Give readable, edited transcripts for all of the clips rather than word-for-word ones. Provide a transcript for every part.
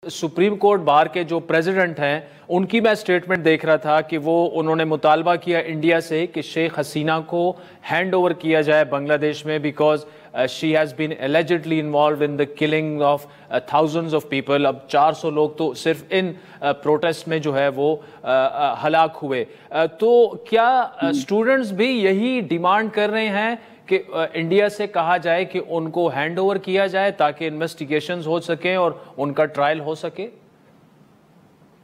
Supreme court bar के जो president हैं उनकी मैं स्टेटमेंट देख रहा था कि उन्होंने मुतालबा किया इंडिया से कि शेख हसीना को हैंड ओवर किया जाए बांग्लादेश में because she has been allegedly involve in the killing of thousands of people. अब 400 लोग तो सिर्फ इन प्रोटेस्ट में जो है वो हलाक हुए। तो क्या स्टूडेंट्स भी यही डिमांड कर रहे हैं कि इंडिया से कहा जाए कि उनको हैंड ओवर किया जाए ताकि इन्वेस्टिगेशंस हो सके और उनका ट्रायल हो सके?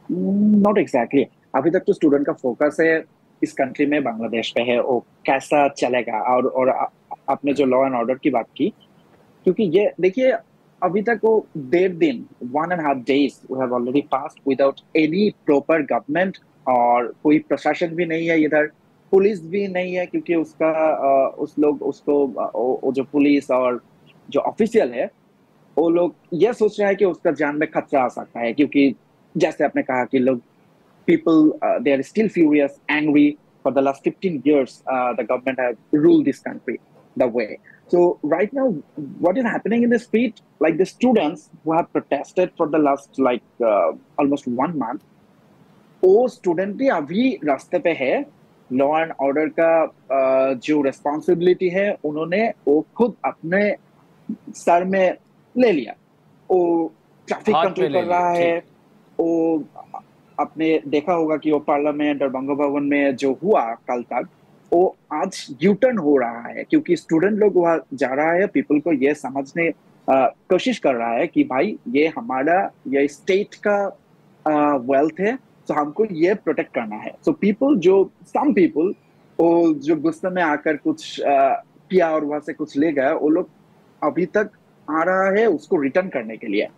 नॉट एग्जैक्टली अभी तक तो स्टूडेंट का फोकस है इस कंट्री में बांग्लादेश पे है वो कैसा चलेगा। और आपने जो लॉ एंड ऑर्डर की बात की, क्योंकि ये देखिए अभी तक वो 1.5 दिन 1.5 days we have already passed without any proper government और कोई प्रशासन भी नहीं है इधर, पुलिस भी नहीं है क्योंकि उसका उस लोग उसको वो जो पुलिस और जो ऑफिशियल है वो लोग ये सोच रहे हैं कि उसका जान में खतरा आ सकता है, क्योंकि जैसे आपने कहा कि लोग people they are still furious, angry. For the last 15 years the government has ruled this country the way. So right now what is happening in the street, like the students who have protested for the last almost 1 month, वो student भी अभी रास्ते पे है। Law and order का जो responsibility है उन्होंने वो खुद अपने सर में ले लिया। वो ट्रैफिक कंट्रोल कर रहा है। वो आपने देखा होगा कि वो पार्लियामेंट और बंगो भवन में जो हुआ कल तक, वो आज यू टर्न हो रहा है क्योंकि स्टूडेंट लोग वहां जा रहा है, पीपल को ये समझने कोशिश कर रहा है कि भाई ये हमारा ये स्टेट का वेल्थ है, तो हमको ये प्रोटेक्ट करना है। सो पीपल जो सम पीपल वो जो गुस्से में आकर कुछ किया और वहां से कुछ ले गया, वो लोग अभी तक आ रहा है उसको रिटर्न करने के लिए।